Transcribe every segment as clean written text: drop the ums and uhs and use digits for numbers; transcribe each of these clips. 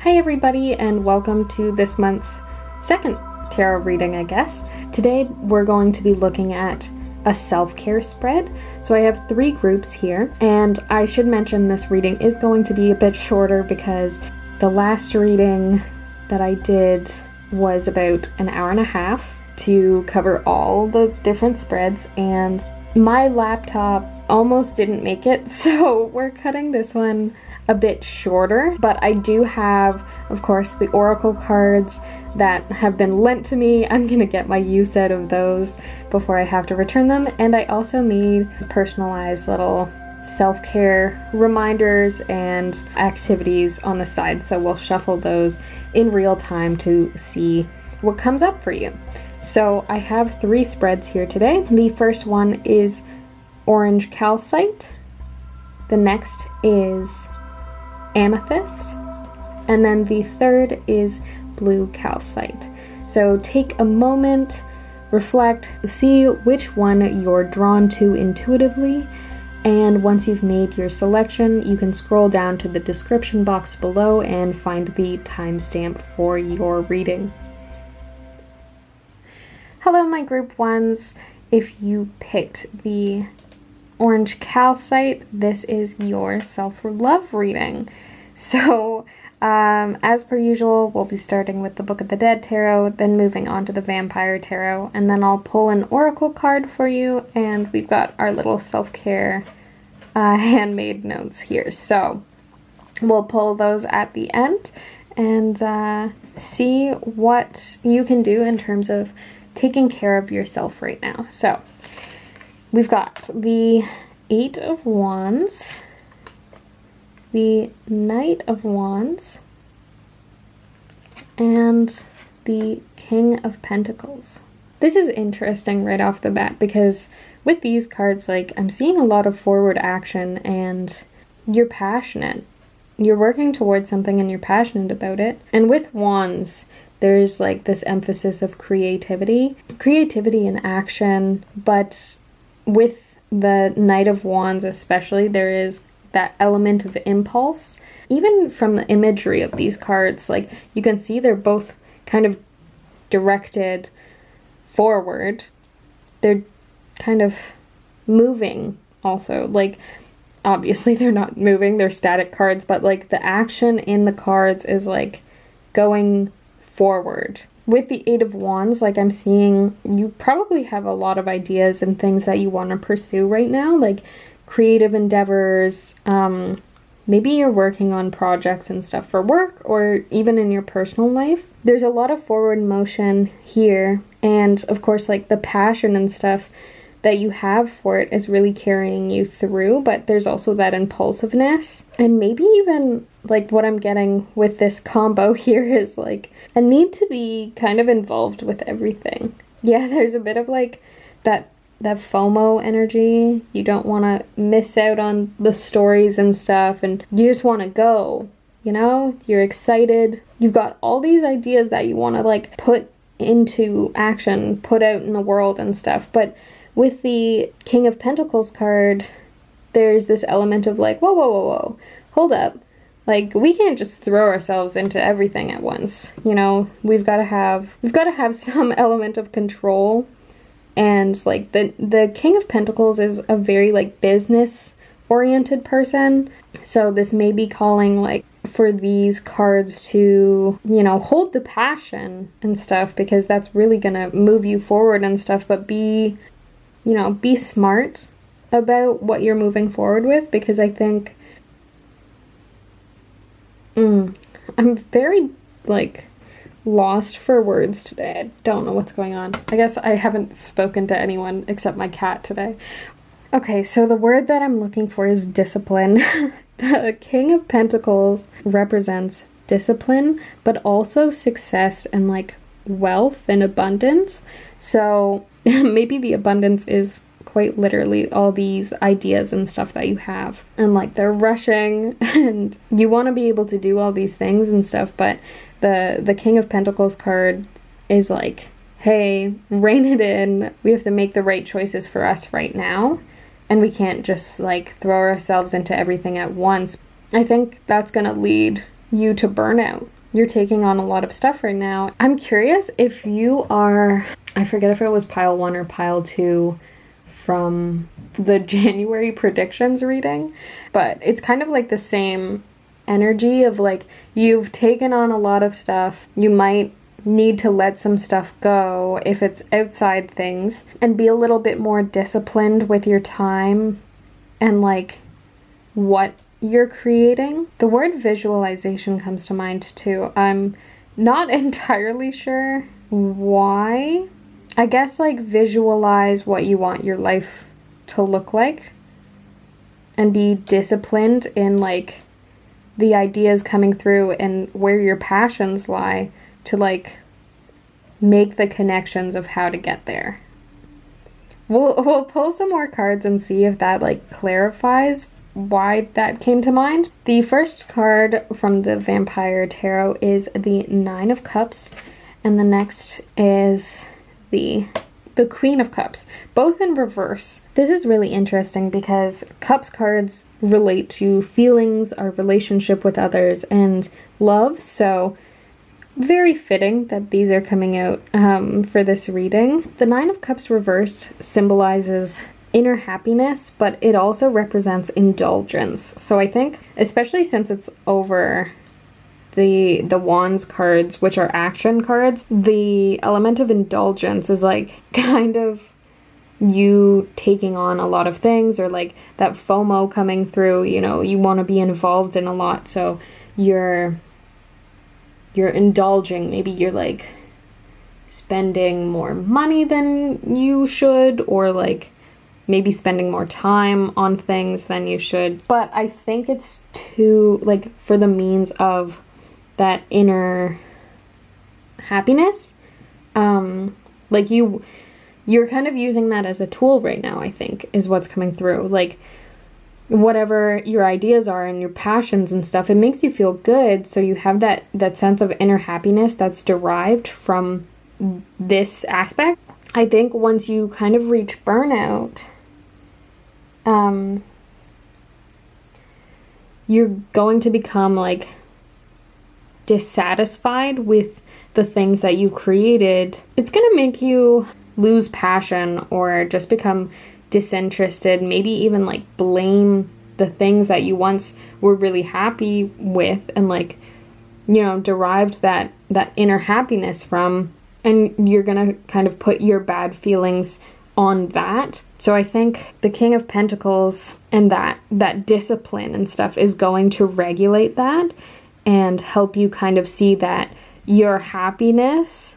Hi everybody, and welcome to this month's second tarot reading, I guess. Today we're going to be looking at a self-care spread. So I have 3 groups here, and I should mention this reading is going to be a bit shorter because the last reading that I did was about an hour and a half to cover all the different spreads, and my laptop almost didn't make it, so we're cutting this one a bit shorter. But I do have, of course, the Oracle cards that have been lent to me. I'm gonna get my use out of those before I have to return them. And I also made personalized little self-care reminders and activities on the side, so we'll shuffle those in real time to see what comes up for you. So I have 3 spreads here today. The first one is orange calcite, the next is amethyst, and then the third is blue calcite. So take a moment, reflect, see which one you're drawn to intuitively, and once you've made your selection, you can scroll down to the description box below and find the timestamp for your reading. Hello my group ones. If you picked the orange calcite, this is your self-love reading. So as per usual, we'll be starting with the Book of the Dead tarot, then moving on to the Vampire tarot, and then I'll pull an oracle card for you, and we've got our little self-care handmade notes here. So we'll pull those at the end and see what you can do in terms of taking care of yourself right now. So we've got the 8 of Wands, the Knight of Wands, and the King of Pentacles. This is interesting right off the bat because with these cards, like, I'm seeing a lot of forward action and you're passionate. You're working towards something and you're passionate about it. And with Wands, there's like this emphasis of creativity and action, but with the Knight of Wands especially, there is that element of impulse. Even from the imagery of these cards, like, you can see they're both kind of directed forward. They're kind of moving also. Like, obviously they're not moving, they're static cards, but like the action in the cards is like going forward. With the 8 of Wands, like, I'm seeing you probably have a lot of ideas and things that you want to pursue right now, like creative endeavors. Maybe you're working on projects and stuff for work or even in your personal life. There's a lot of forward motion here, and of course, like, the passion and stuff that you have for it is really carrying you through, but there's also that impulsiveness. And maybe even, like, what I'm getting with this combo here is like a need to be kind of involved with everything. Yeah, there's a bit of like that FOMO energy. You don't want to miss out on the stories and stuff, and you just want to go, you know? You're excited. You've got all these ideas that you want to like put into action, put out in the world and stuff, but with the King of Pentacles card, there's this element of like, whoa, hold up. Like, we can't just throw ourselves into everything at once, you know? We've got to have some element of control. And like the King of Pentacles is a very like business oriented person. So this may be calling like for these cards to, you know, hold the passion and stuff, because that's really gonna move you forward and stuff, but be smart about what you're moving forward with, because I think I'm very like lost for words today. I don't know what's going on. I guess I haven't spoken to anyone except my cat today. Okay, so the word that I'm looking for is discipline. The King of Pentacles represents discipline, but also success and like wealth and abundance. So maybe the abundance is quite literally all these ideas and stuff that you have, and like they're rushing and you want to be able to do all these things and stuff, but the King of Pentacles card is like, hey, rein it in. We have to make the right choices for us right now, and we can't just like throw ourselves into everything at once. I think that's gonna lead you to burnout. you're taking on a lot of stuff right now. I'm curious if you are, I forget if it was pile 1 or pile 2 from the January predictions reading, but it's kind of like the same energy of like, you've taken on a lot of stuff. You might need to let some stuff go if it's outside things, and be a little bit more disciplined with your time and like what you're creating. The word visualization comes to mind too. I'm not entirely sure why. I guess like visualize what you want your life to look like and be disciplined in like the ideas coming through and where your passions lie to like make the connections of how to get there. We'll pull some more cards and see if that like clarifies why that came to mind. The first card from the Vampire Tarot is the 9 of Cups, and the next is the Queen of Cups, both in reverse. This is really interesting because Cups cards relate to feelings, our relationship with others, and love, so very fitting that these are coming out for this reading. The 9 of Cups reversed symbolizes inner happiness, but it also represents indulgence. So I think, especially since it's over the Wands cards, which are action cards, the element of indulgence is like kind of you taking on a lot of things, or like that FOMO coming through, you know, you want to be involved in a lot, so you're indulging. Maybe you're like spending more money than you should, or like maybe spending more time on things than you should. But I think it's too, like, for the means of that inner happiness. Like you're kind of using that as a tool right now, I think, is what's coming through. Like, whatever your ideas are and your passions and stuff, it makes you feel good, so you have that sense of inner happiness that's derived from this aspect. I think once you kind of reach burnout, you're going to become like dissatisfied with the things that you created. It's going to make you lose passion or just become disinterested, maybe even like blame the things that you once were really happy with and like, you know, derived that inner happiness from, and you're gonna kind of put your bad feelings on that. So I think the King of Pentacles and that discipline and stuff is going to regulate that and help you kind of see that your happiness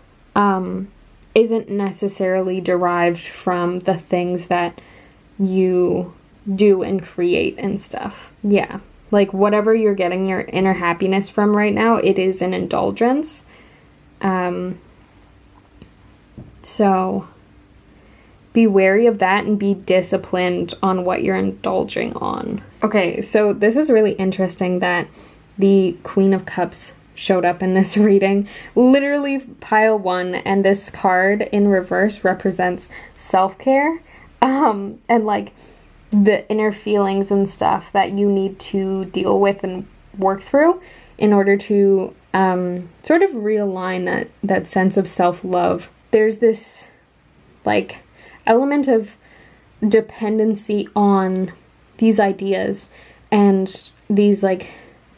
isn't necessarily derived from the things that you do and create and stuff. Yeah, like whatever you're getting your inner happiness from right now, it is an indulgence. So be wary of that and be disciplined on what you're indulging on. Okay, so this is really interesting that the Queen of Cups showed up in this reading. Literally pile 1, and this card in reverse represents self-care, and like the inner feelings and stuff that you need to deal with and work through in order to sort of realign that sense of self-love. There's this like element of dependency on these ideas and these like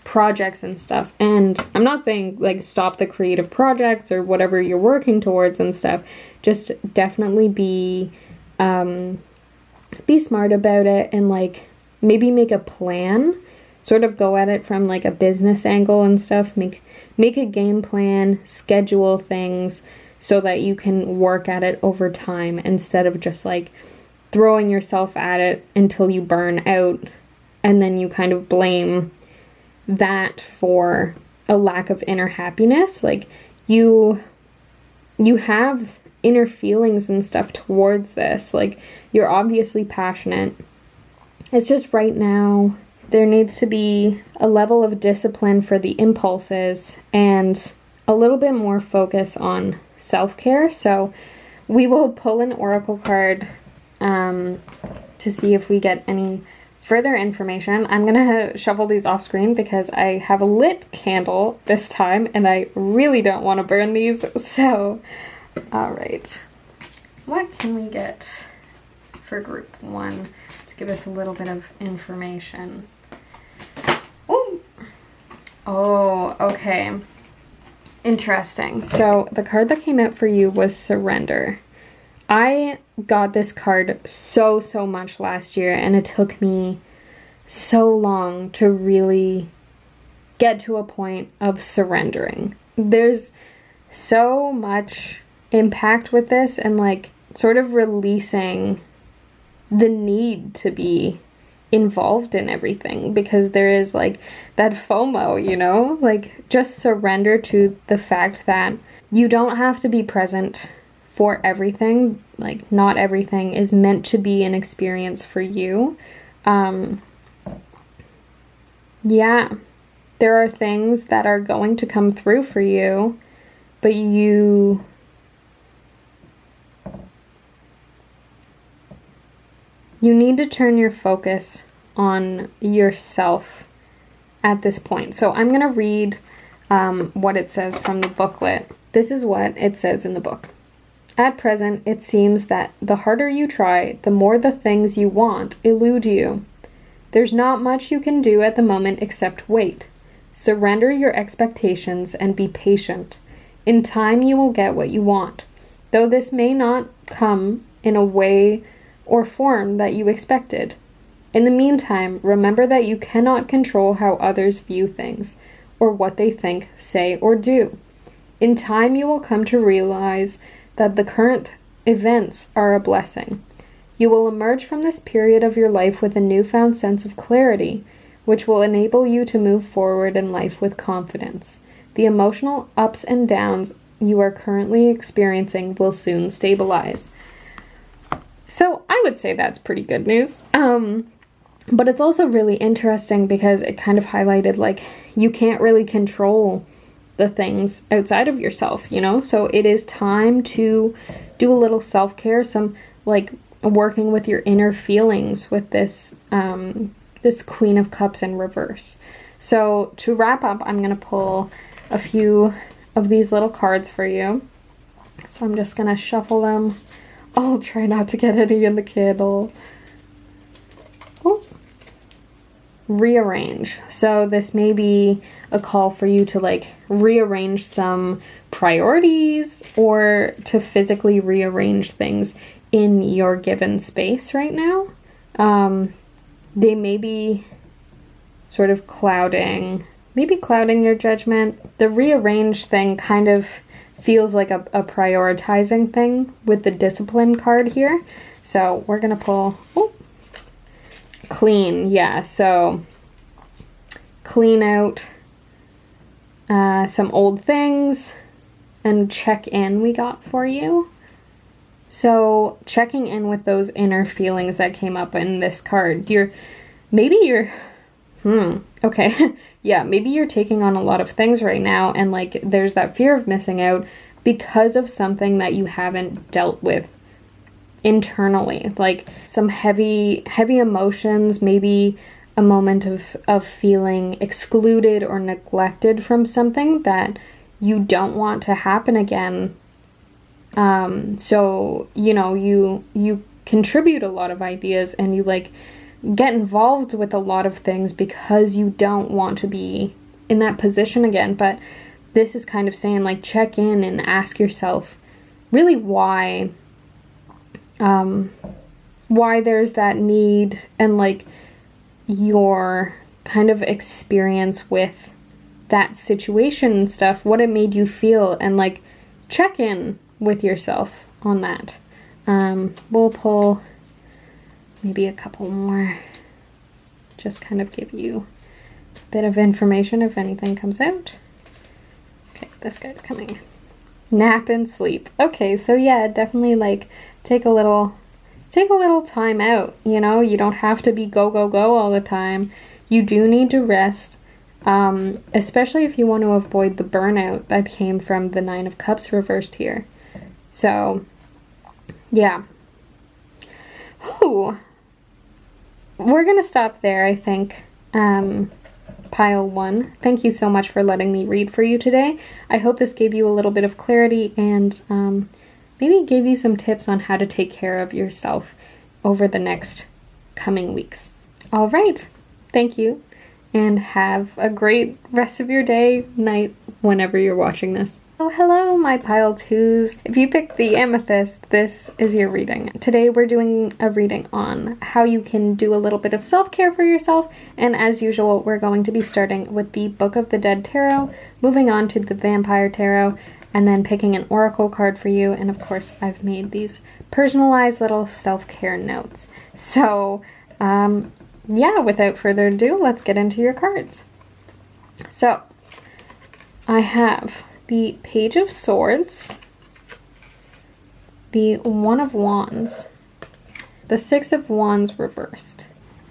projects and stuff, and I'm not saying like stop the creative projects or whatever you're working towards and stuff. Just definitely be smart about it and like maybe make a plan, sort of go at it from like a business angle and stuff. Make a game plan, schedule things so that you can work at it over time instead of just like throwing yourself at it until you burn out and then you kind of blame that for a lack of inner happiness. Like you have inner feelings and stuff towards this. Like you're obviously passionate. It's just right now there needs to be a level of discipline for the impulses and a little bit more focus on self-care. So we will pull an oracle card to see if we get any further information. I'm gonna shuffle these off screen because I have a lit candle this time and I really don't want to burn these. So, all right. What can we get for group 1 to give us a little bit of information? Oh, okay. Interesting. So the card that came out for you was Surrender. I got this card so much last year, and it took me so long to really get to a point of surrendering. There's so much impact with this, and like sort of releasing the need to be involved in everything, because there is like that FOMO, you know, like just surrender to the fact that you don't have to be present for everything. Like not everything is meant to be an experience for you. Yeah, there are things that are going to come through for you, but you need to turn your focus on yourself at this point. So I'm going to read what it says from the booklet. This is what it says in the book. At present, it seems that the harder you try, the more the things you want elude you. There's not much you can do at the moment except wait. Surrender your expectations and be patient. In time, you will get what you want, though this may not come in a way or form that you expected. In the meantime, remember that you cannot control how others view things, or what they think, say, or do. In time, you will come to realize that the current events are a blessing. You will emerge from this period of your life with a newfound sense of clarity, which will enable you to move forward in life with confidence. The emotional ups and downs you are currently experiencing will soon stabilize. So I would say that's pretty good news. But it's also really interesting because it kind of highlighted like you can't really control the things outside of yourself, you know? So it is time to do a little self-care, some like working with your inner feelings with this this Queen of Cups in reverse. So to wrap up, I'm going to pull a few of these little cards for you. So I'm just going to shuffle them. I'll try not to get any in the candle. Oh. Rearrange. So this may be a call for you to like rearrange some priorities or to physically rearrange things in your given space right now. They may be sort of clouding your judgment. The rearrange thing kind of feels like a prioritizing thing with the discipline card here. So we're going to pull clean. Yeah, so clean out some old things and check in we got for you. So checking in with those inner feelings that came up in this card. Maybe you're taking on a lot of things right now, and like there's that fear of missing out because of something that you haven't dealt with internally, like some heavy emotions, maybe a moment of feeling excluded or neglected from something that you don't want to happen again. So, you know, you contribute a lot of ideas and you like get involved with a lot of things because you don't want to be in that position again. But this is kind of saying like check in and ask yourself really why there's that need and like your kind of experience with that situation and stuff, what it made you feel, and like check in with yourself on that. We'll pull maybe a couple more, just kind of give you a bit of information if anything comes out. Okay, this guy's coming. Nap and sleep. Okay, so yeah, definitely like take a little time out, you know? You don't have to be go all the time. You do need to rest, especially if you want to avoid the burnout that came from the Nine of Cups reversed here. So, yeah. Ooh. we're gonna stop there, I think. Pile 1. Thank you so much for letting me read for you today. I hope this gave you a little bit of clarity and maybe gave you some tips on how to take care of yourself over the next coming weeks. All right. Thank you, and have a great rest of your day, night, whenever you're watching this. Oh, hello, my pile 2s. If you picked the amethyst, this is your reading. Today we're doing a reading on how you can do a little bit of self-care for yourself, and as usual, we're going to be starting with the Book of the Dead Tarot, moving on to the Vampire Tarot, and then picking an oracle card for you. And of course, I've made these personalized little self-care notes. So, yeah, without further ado, let's get into your cards. So, I have the Page of Swords, the One of Wands, the Six of Wands reversed.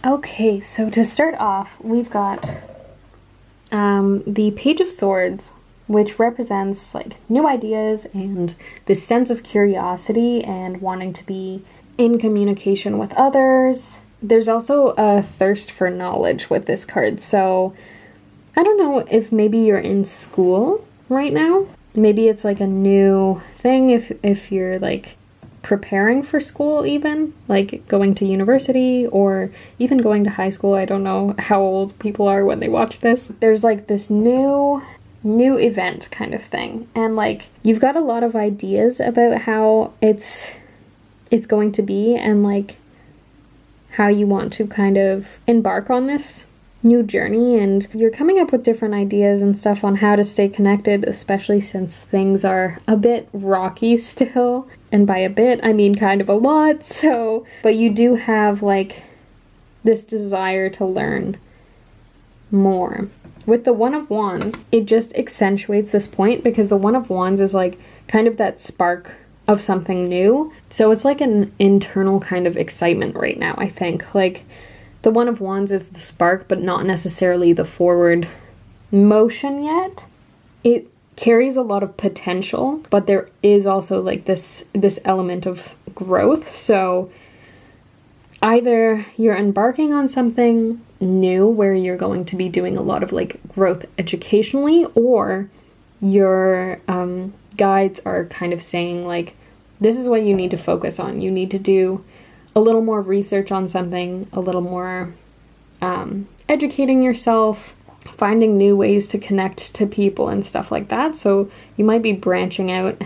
Okay, so to start off, we've got the Page of Swords, which represents like new ideas and this sense of curiosity and wanting to be in communication with others. There's also a thirst for knowledge with this card, so I don't know if maybe you're in school right now. Maybe it's like a new thing if you're like preparing for school, even like going to university or even going to high school. I don't know how old people are when they watch this. There's like this new event kind of thing, and like you've got a lot of ideas about how it's going to be and like how you want to kind of embark on this new journey, and you're coming up with different ideas and stuff on how to stay connected, especially since things are a bit rocky still. And by a bit, I mean kind of a lot. So, but you do have like this desire to learn more. With the One of Wands, it just accentuates this point because the One of Wands is like kind of that spark of something new. So it's like an internal kind of excitement right now, I think. Like, the One of Wands is the spark, but not necessarily the forward motion yet. It carries a lot of potential, but there is also like this element of growth. So either you're embarking on something new where you're going to be doing a lot of like growth educationally, or your guides are kind of saying like, this is what you need to focus on. You need to do a little more research on something, a little more educating yourself, finding new ways to connect to people and stuff like that. So you might be branching out,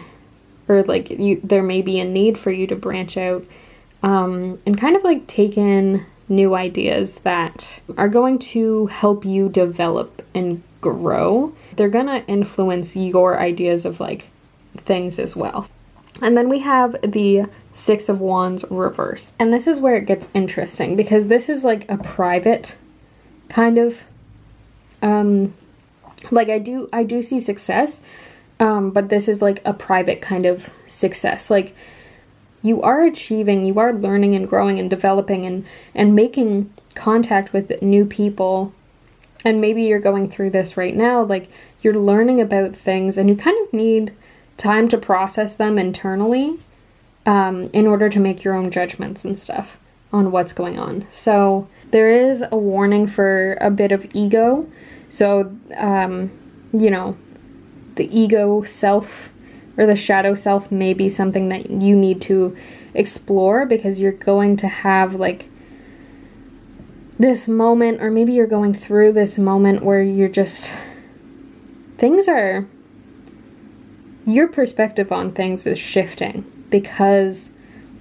or like there may be a need for you to branch out and kind of like take in new ideas that are going to help you develop and grow. They're gonna influence your ideas of like things as well. And then we have the Six of Wands reversed. And this is where it gets interesting, because this is like a private kind of, like I do see success, but this is like a private kind of success. Like you are achieving, you are learning and growing and developing and making contact with new people. And maybe you're going through this right now, like you're learning about things and you kind of need time to process them internally in order to make your own judgments and stuff on what's going on. So there is a warning for a bit of ego. So, you know, the ego self or the shadow self may be something that you need to explore, because you're going to have like this moment, or maybe you're going through this moment where you're just, your perspective on things is shifting because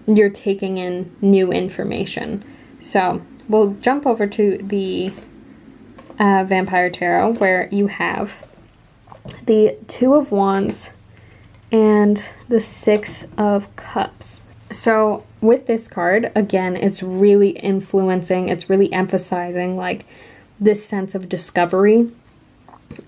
you're taking in new information. So we'll jump over to the Vampire Tarot, where you have the Two of Wands and the Six of Cups. So with this card, again, it's really influencing, it's really emphasizing like this sense of discovery.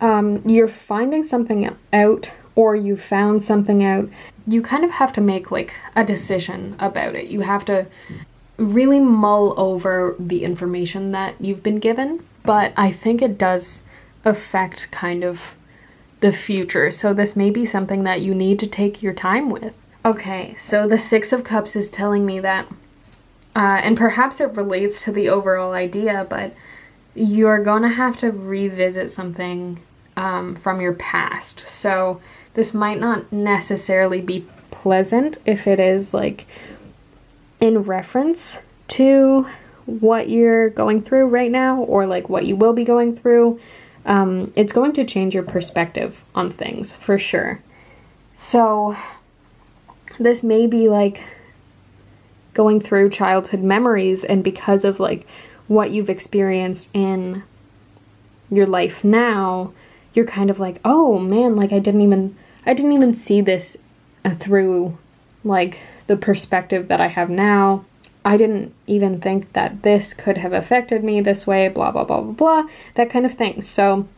You're finding something out, or you found something out. You kind of have to make like a decision about it. You have to really mull over the information that you've been given, but I think it does affect kind of the future. So this may be something that you need to take your time with. Okay, so the Six of Cups is telling me that and perhaps it relates to the overall idea, but you're gonna have to revisit something from your past. So this might not necessarily be pleasant if it is like in reference to what you're going through right now, or like what you will be going through. It's going to change your perspective on things for sure. So this may be like going through childhood memories, and because of like what you've experienced in your life now, you're kind of like, oh man, like I didn't even see this through like the perspective that I have now. I didn't even think that this could have affected me this way, blah, blah, blah, blah, blah, that kind of thing. So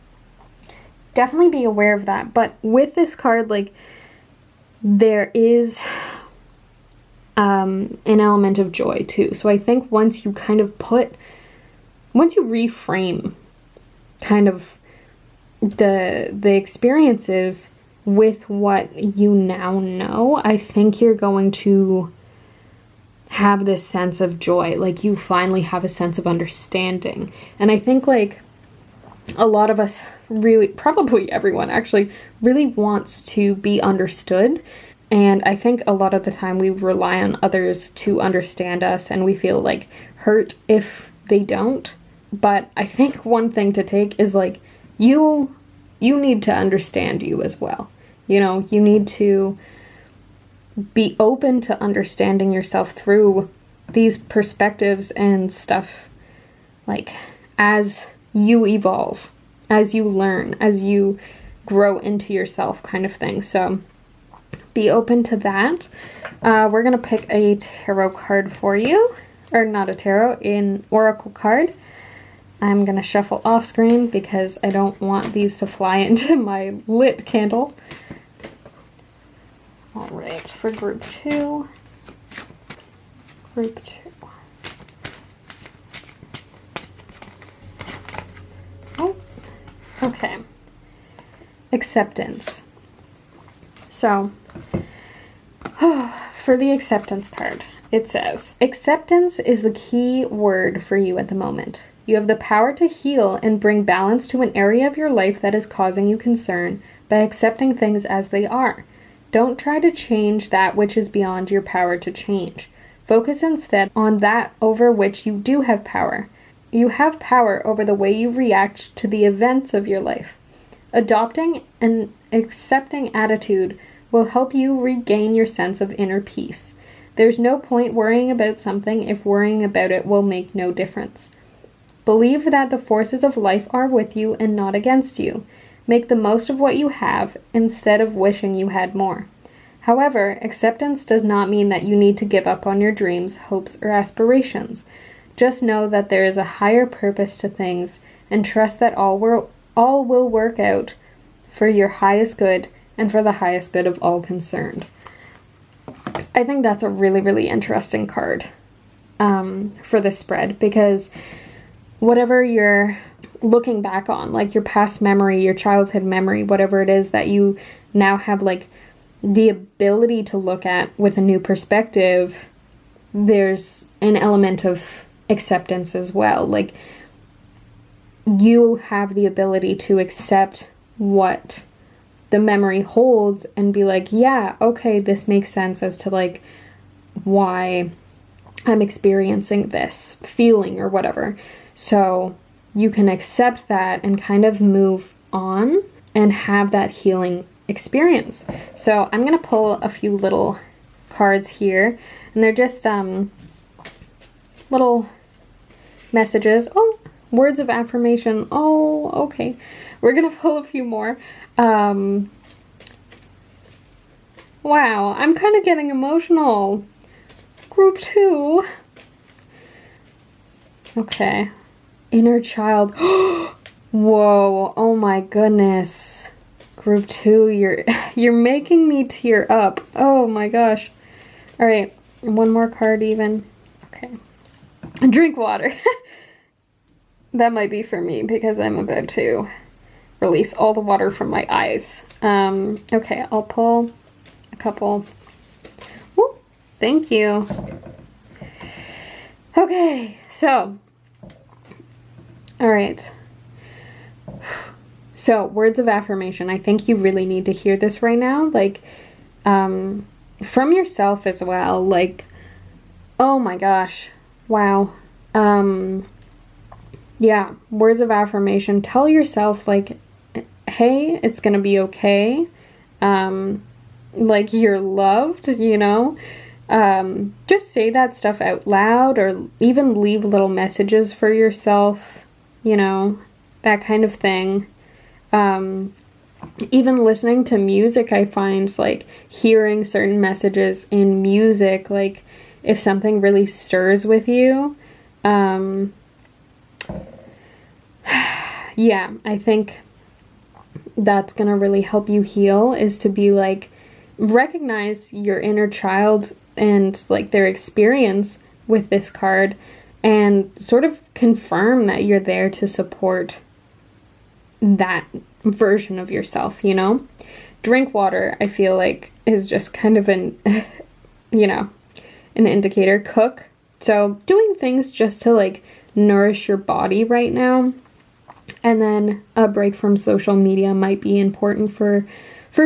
definitely be aware of that. But with this card, like, there is an element of joy too. So I think once you reframe kind of the experiences with what you now know, I think you're going to have this sense of joy. Like, you finally have a sense of understanding. And I think like a lot of us really, probably everyone actually, really wants to be understood. And I think a lot of the time we rely on others to understand us, and we feel like hurt if they don't. But I think one thing to take is like, you need to understand you as well. You know, you need to be open to understanding yourself through these perspectives and stuff, like as you evolve, as you learn, as you grow into yourself, kind of thing. So be open to that. We're gonna pick a tarot card for you, or not a tarot, an oracle card. I'm gonna shuffle off screen because I don't want these to fly into my lit candle. All right, for group 2. Group 2. Oh, okay. Acceptance. So, for the acceptance card, it says, acceptance is the key word for you at the moment. You have the power to heal and bring balance to an area of your life that is causing you concern by accepting things as they are. Don't try to change that which is beyond your power to change. Focus instead on that over which you do have power. You have power over the way you react to the events of your life. Adopting an accepting attitude will help you regain your sense of inner peace. There's no point worrying about something if worrying about it will make no difference. Believe that the forces of life are with you and not against you. Make the most of what you have instead of wishing you had more. However, acceptance does not mean that you need to give up on your dreams, hopes, or aspirations. Just know that there is a higher purpose to things, and trust that all will work out for your highest good and for the highest good of all concerned. I think that's a really, really interesting card for this spread, because whatever you're looking back on, like your past memory, your childhood memory, whatever it is that you now have like the ability to look at with a new perspective, there's an element of acceptance as well. Like, you have the ability to accept what the memory holds and be like, yeah, okay, this makes sense as to like why I'm experiencing this feeling or whatever. So you can accept that and kind of move on and have that healing experience. So I'm going to pull a few little cards here, and they're just little messages. Oh, words of affirmation. Oh, okay. We're going to pull a few more. Wow, I'm kind of getting emotional. Group 2. Okay. Inner child. Whoa, oh my goodness. Group 2, you're making me tear up. Oh my gosh. All right, one more card even. Okay. Drink water. That might be for me because I'm about to release all the water from my eyes. Okay, I'll pull a couple. Ooh, thank you. Okay, so, all right. So, words of affirmation. I think you really need to hear this right now, like, from yourself as well. Like, oh my gosh, wow. Yeah, words of affirmation. Tell yourself, like, hey, it's gonna be okay. Like, you're loved, you know? Just say that stuff out loud, or even leave little messages for yourself, you know, that kind of thing. Even listening to music, I find, like, hearing certain messages in music, like, if something really stirs with you, yeah, I think that's gonna really help you heal, is to be like, recognize your inner child and like their experience with this card, and sort of confirm that you're there to support that version of yourself, you know? Drink water, I feel like, is just kind of an, you know, an indicator. Cook. So doing things just to like nourish your body right now. And then a break from social media might be important for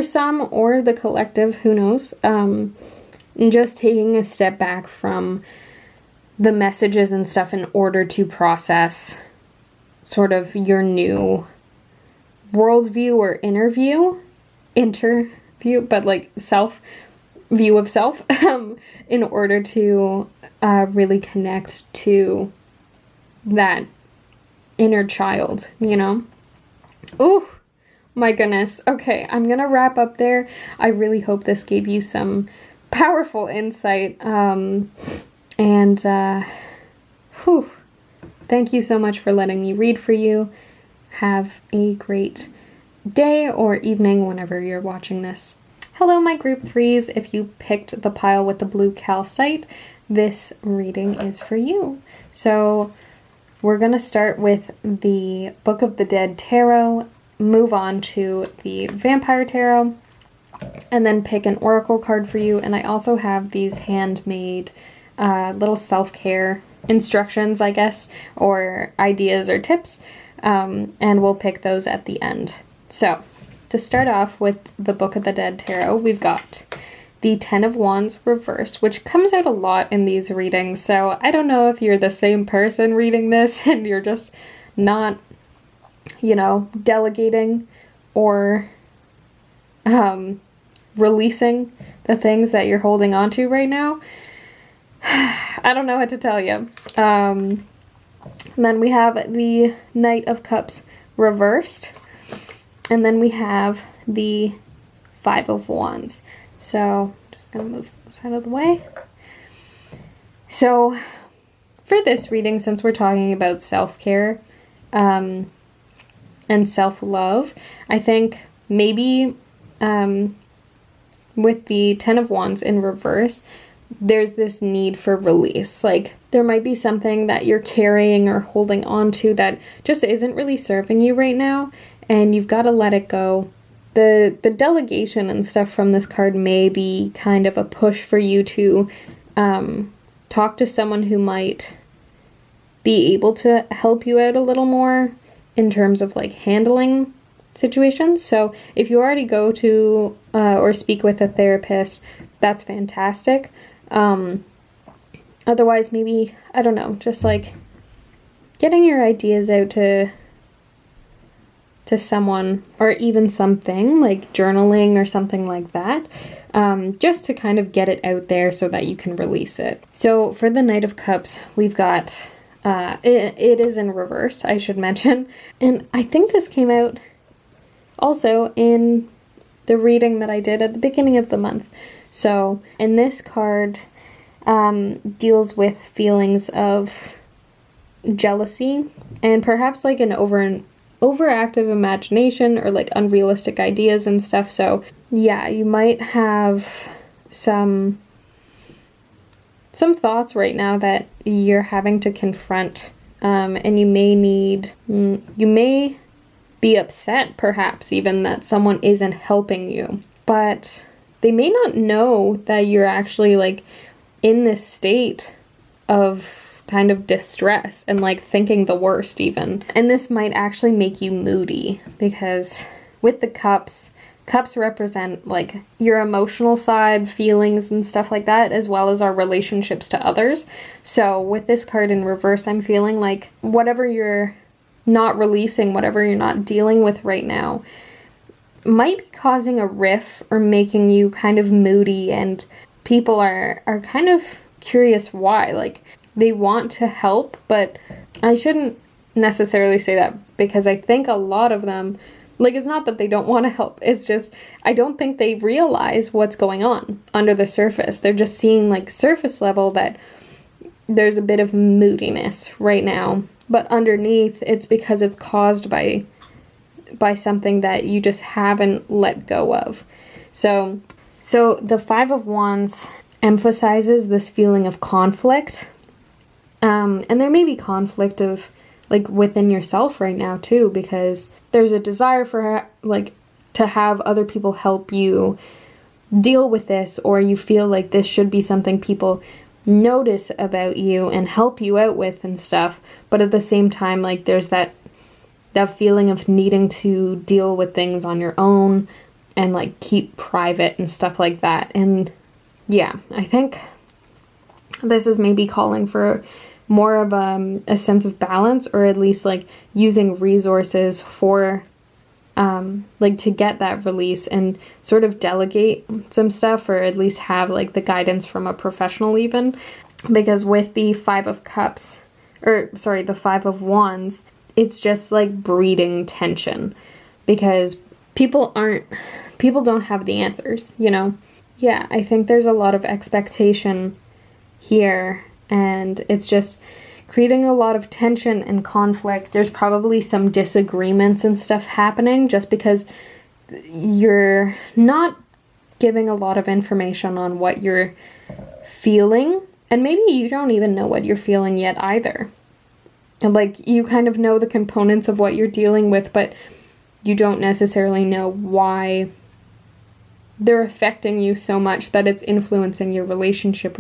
some, or the collective, who knows. And just taking a step back from the messages and stuff in order to process sort of your new worldview or interview, but like view of self, in order to really connect to that inner child, you know? Oh my goodness. Okay, I'm gonna wrap up there. I really hope this gave you some powerful insight. Thank you so much for letting me read for you. Have a great day or evening whenever you're watching this. Hello, my group threes. If you picked the pile with the blue calcite, this reading is for you. So we're going to start with the Book of the Dead Tarot, move on to the Vampire Tarot, and then pick an Oracle card for you. And I also have these handmade little self-care instructions, I guess, or ideas or tips, and we'll pick those at the end. So, to start off with the Book of the Dead Tarot, we've got the Ten of Wands reversed, which comes out a lot in these readings, so I don't know if you're the same person reading this and you're just not, you know, delegating or releasing the things that you're holding on to right now. I don't know what to tell you. And then we have the Knight of Cups reversed, and then we have the Five of Wands. So, just going to move this out of the way. So, for this reading, since we're talking about self-care and self-love, I think maybe with the Ten of Wands in reverse, there's this need for release. Like, there might be something that you're carrying or holding on to that just isn't really serving you right now, and you've got to let it go. The delegation and stuff from this card may be kind of a push for you to talk to someone who might be able to help you out a little more in terms of like handling situations. So if you already go to or speak with a therapist, that's fantastic. Otherwise, maybe, I don't know, just like getting your ideas out to someone, or even something like journaling or something like that, just to kind of get it out there so that you can release it. So for the Knight of Cups, we've got, it is in reverse, I should mention, and I think this came out also in the reading that I did at the beginning of the month. So, and this card deals with feelings of jealousy and perhaps like an overactive imagination, or like unrealistic ideas and stuff. So yeah, you might have some thoughts right now that you're having to confront, and you may be upset perhaps even that someone isn't helping you, but they may not know that you're actually like in this state of kind of distress and like thinking the worst even. And this might actually make you moody, because with the cups represent like your emotional side, feelings and stuff like that, as well as our relationships to others. So with this card in reverse, I'm feeling like whatever you're not releasing, whatever you're not dealing with right now, might be causing a rift or making you kind of moody, and people are kind of curious why. Like, they want to help, but I shouldn't necessarily say that, because I think a lot of them, like, it's not that they don't want to help, it's just I don't think they realize what's going on under the surface. They're just seeing like surface level that there's a bit of moodiness right now, but underneath it's because it's caused by something that you just haven't let go of. So the Five of Wands emphasizes this feeling of conflict. And there may be conflict of like within yourself right now too, because there's a desire for like to have other people help you deal with this, or you feel like this should be something people notice about you and help you out with and stuff. But at the same time, like, there's that feeling of needing to deal with things on your own and like keep private and stuff like that. And yeah, I think this is maybe calling for more of a sense of balance, or at least like using resources for like to get that release and sort of delegate some stuff, or at least have like the guidance from a professional even. Because with the Five of Cups, or sorry, the Five of Wands, it's just like breeding tension, because people don't have the answers, you know? Yeah, I think there's a lot of expectation here, and it's just creating a lot of tension and conflict. There's probably some disagreements and stuff happening just because you're not giving a lot of information on what you're feeling, and maybe you don't even know what you're feeling yet either. Like, you kind of know the components of what you're dealing with, but you don't necessarily know why they're affecting you so much that it's influencing your relationships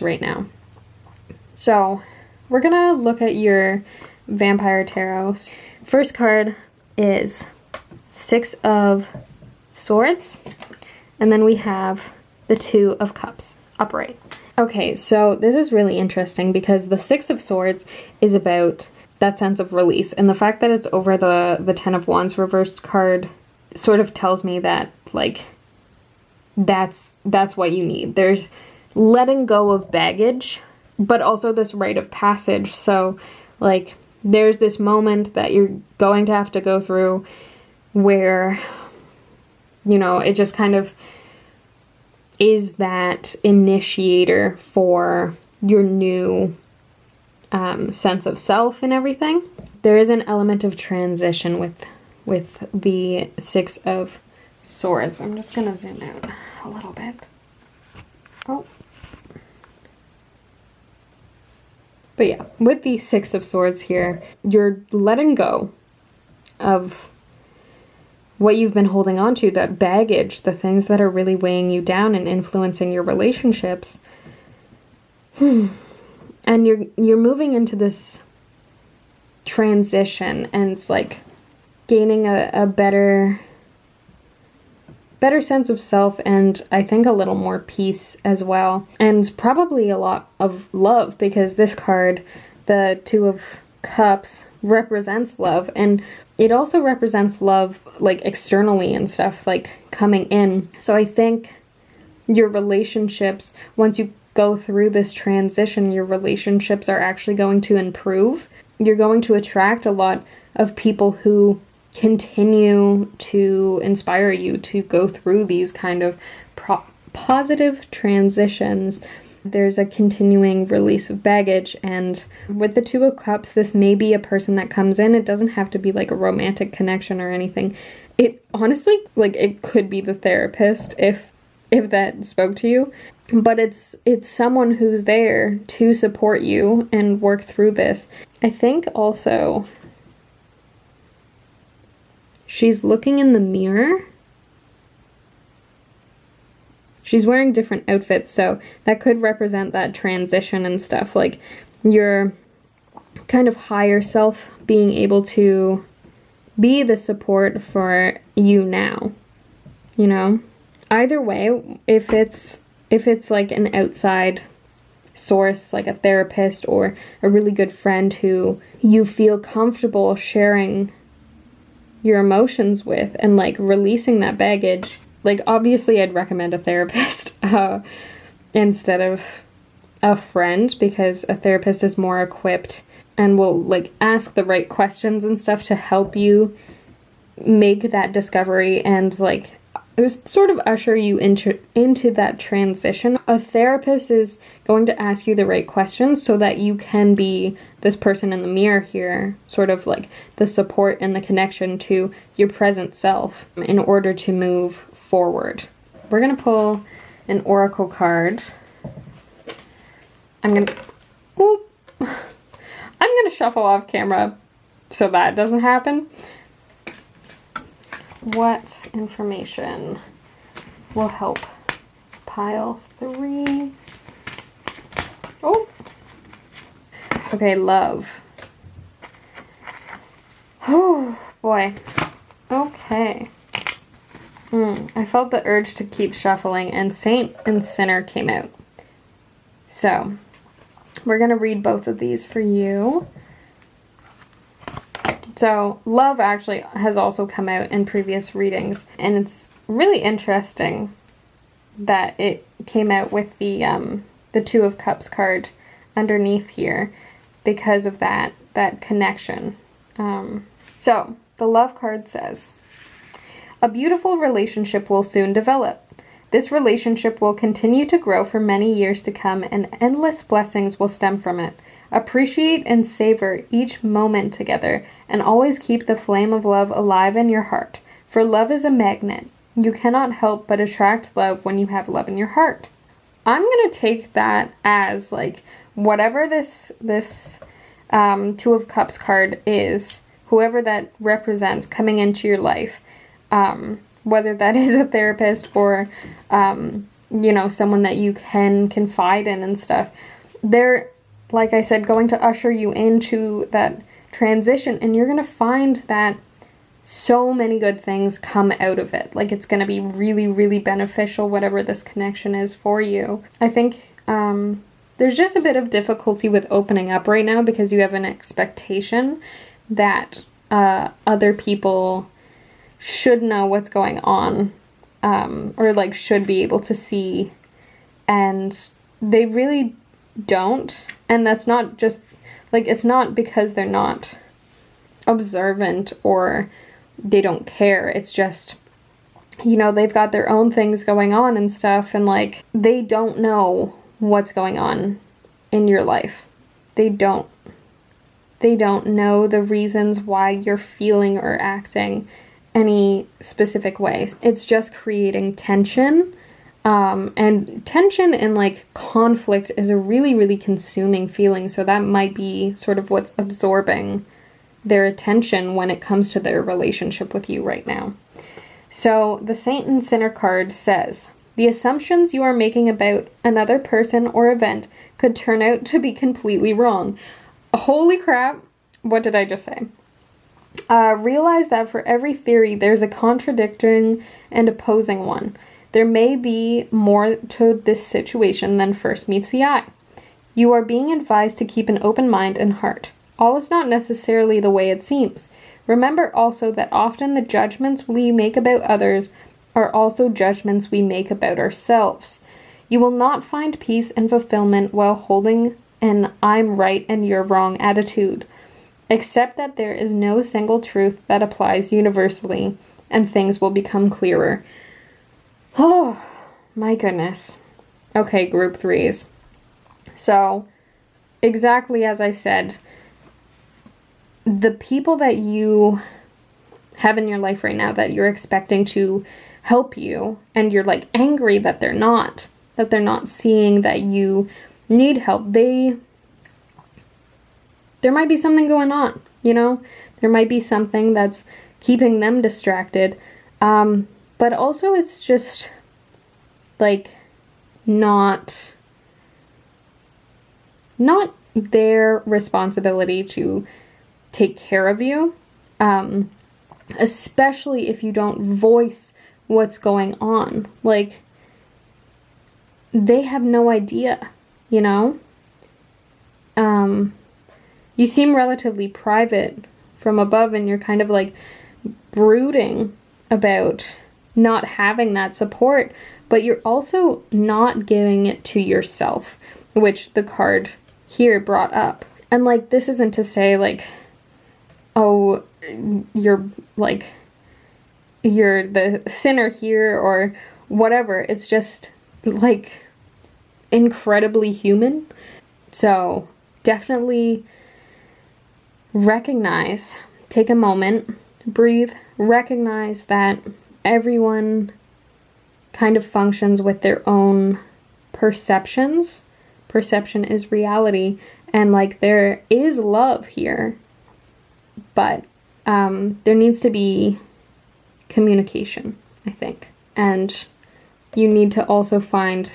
right now. So we're gonna look at your Vampire Tarot. First card is Six of Swords, and then we have the Two of Cups upright. Okay, so this is really interesting because the Six of Swords is about that sense of release, and the fact that it's over the Ten of Wands reversed card sort of tells me that, like, that's what you need. There's letting go of baggage, but also this rite of passage. So, like, there's this moment that you're going to have to go through where, you know, it just kind of is that initiator for your new sense of self and everything. There is an element of transition with the Six of Swords. I'm just gonna zoom out a little bit. Oh. But yeah, with the Six of Swords here, you're letting go of what you've been holding on to, that baggage, the things that are really weighing you down and influencing your relationships. And you're moving into this transition, and it's like gaining a better sense of self, and I think a little more peace as well, and probably a lot of love, because this card, the Two of Cups, represents love, and it also represents love like externally and stuff, like coming in. So I think your relationships, once you go through this transition, your relationships are actually going to improve. You're going to attract a lot of people who continue to inspire you to go through these kind of positive transitions. There's a continuing release of baggage, and with the Two of Cups, this may be a person that comes in. It doesn't have to be like a romantic connection or anything. It honestly, like, it could be the therapist if that spoke to you, but it's someone who's there to support you and work through this. I think also she's looking in the mirror. she's wearing different outfits, so that could represent that transition and stuff, like your kind of higher self being able to be the support for you now, you know? Either way, if it's like an outside source, like a therapist or a really good friend who you feel comfortable sharing your emotions with and like releasing that baggage, like obviously I'd recommend a therapist instead of a friend, because a therapist is more equipped and will like ask the right questions and stuff to help you make that discovery and like it was sort of usher you into that transition. A therapist is going to ask you the right questions so that you can be this person in the mirror here, sort of like the support and the connection to your present self in order to move forward. We're going to pull an oracle card. I'm going to shuffle off camera so that doesn't happen. What information will help? Pile 3. Oh. Okay, love. Oh, boy. Okay. I felt the urge to keep shuffling, and Saint and Sinner came out. So, we're going to read both of these for you. So, love actually has also come out in previous readings, and it's really interesting that it came out with the Two of Cups card underneath here because of that connection. So, the love card says, a beautiful relationship will soon develop. This relationship will continue to grow for many years to come, and endless blessings will stem from it. Appreciate and savor each moment together, and always keep the flame of love alive in your heart. For love is a magnet. You cannot help but attract love when you have love in your heart. I'm going to take that as, like, whatever this Two of Cups card is, whoever that represents coming into your life, whether that is a therapist or, someone that you can confide in and stuff, they're, like I said, going to usher you into that transition, and you're going to find that so many good things come out of it. Like, it's going to be really, really beneficial, whatever this connection is for you. I think there's just a bit of difficulty with opening up right now because you have an expectation that other people should know what's going on, or like should be able to see, and they really don't. And that's not just like, it's not because they're not observant or they don't care. It's just, they've got their own things going on and stuff, and like they don't know what's going on in your life. They don't know the reasons why you're feeling or acting any specific way. It's just creating tension. And tension and like conflict is a really, really consuming feeling. So that might be sort of what's absorbing their attention when it comes to their relationship with you right now. So the Saint and Sinner card says, the assumptions you are making about another person or event could turn out to be completely wrong. Holy crap. What did I just say? Realize that for every theory, there's a contradicting and opposing one. There may be more to this situation than first meets the eye. You are being advised to keep an open mind and heart. All is not necessarily the way it seems. Remember also that often the judgments we make about others are also judgments we make about ourselves. You will not find peace and fulfillment while holding an I'm right and you're wrong attitude. Accept that there is no single truth that applies universally, and things will become clearer. Oh, my goodness. Okay, group 3s. So, exactly as I said, the people that you have in your life right now that you're expecting to help you, and you're like angry that they're not seeing that you need help, there might be something going on, There might be something that's keeping them distracted. But also it's just, like, not their responsibility to take care of you, especially if you don't voice what's going on. Like, they have no idea, you know? You seem relatively private from above, and you're kind of like brooding about not having that support, but you're also not giving it to yourself, which the card here brought up. And like, this isn't to say like, oh, you're the sinner here or whatever. It's just like incredibly human. So definitely recognize, take a moment, breathe, recognize that everyone kind of functions with their own perceptions. Perception is reality, and like, there is love here, but there needs to be communication, I think. And you need to also find,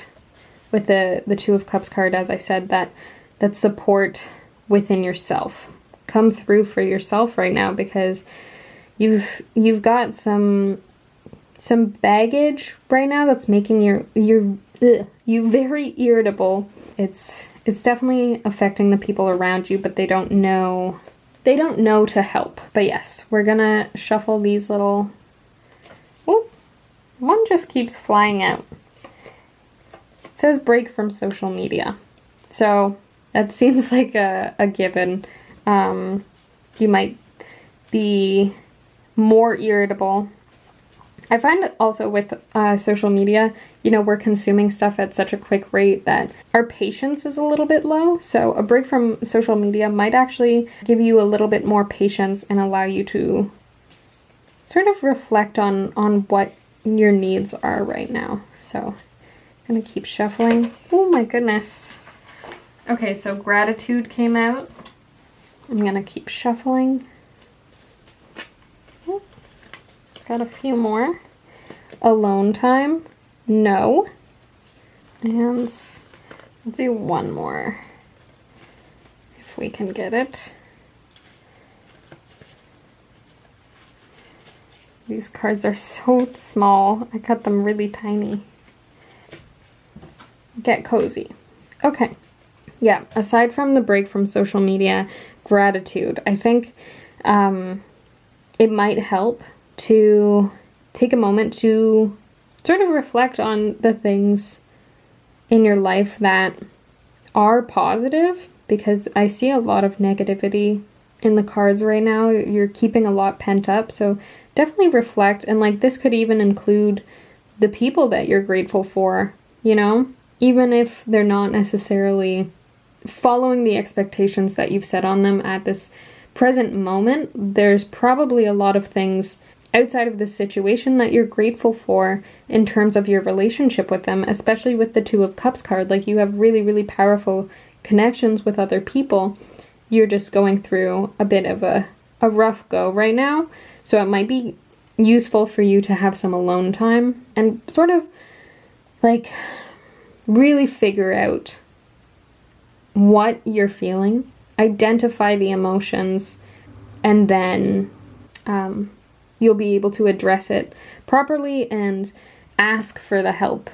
with the Two of Cups card, as I said, that support within yourself. Come through for yourself right now, because you've got some baggage right now that's making you very irritable. It's definitely affecting the people around you, but they don't know to help. But yes, we're gonna shuffle these little... Oh, one just keeps flying out. It says break from social media. So that seems like a given. You might be more irritable. I find also with social media, you know, we're consuming stuff at such a quick rate that our patience is a little bit low. So a break from social media might actually give you a little bit more patience and allow you to sort of reflect on what your needs are right now. So I'm gonna keep shuffling. Oh my goodness. Okay, so gratitude came out. I'm gonna keep shuffling. Oh, got a few more. Alone time. No. And let's do one more, if we can get it. These cards are so small. I cut them really tiny. Get cozy. Okay. Yeah, aside from the break from social media, gratitude. I think it might help to take a moment to sort of reflect on the things in your life that are positive, because I see a lot of negativity in the cards right now. You're keeping a lot pent up, so definitely reflect. And like, this could even include the people that you're grateful for, you know, even if they're not necessarily following the expectations that you've set on them at this present moment. There's probably a lot of things outside of this situation that you're grateful for in terms of your relationship with them, especially with the Two of Cups card. Like, you have really, really powerful connections with other people. You're just going through a bit of a rough go right now. So it might be useful for you to have some alone time and sort of like really figure out what you're feeling, identify the emotions, and then you'll be able to address it properly and ask for the help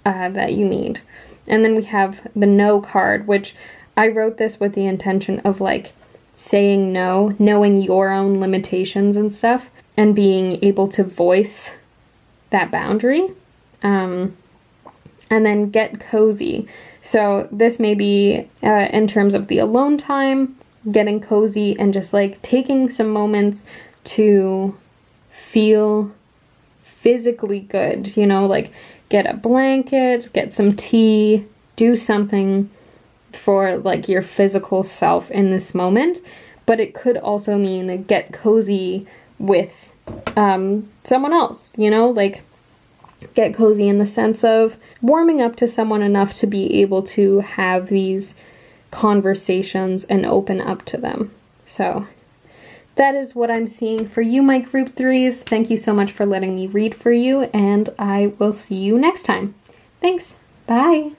that you need. And then we have the no card, which I wrote this with the intention of like saying no, knowing your own limitations and stuff, and being able to voice that boundary. And then get cozy. So this may be in terms of the alone time, getting cozy and just like taking some moments to feel physically good, you know, like get a blanket, get some tea, do something for like your physical self in this moment. But it could also mean get cozy with someone else, you know, like get cozy in the sense of warming up to someone enough to be able to have these conversations and open up to them. So that is what I'm seeing for you, my group threes. Thank you so much for letting me read for you, and I will see you next time. Thanks. Bye!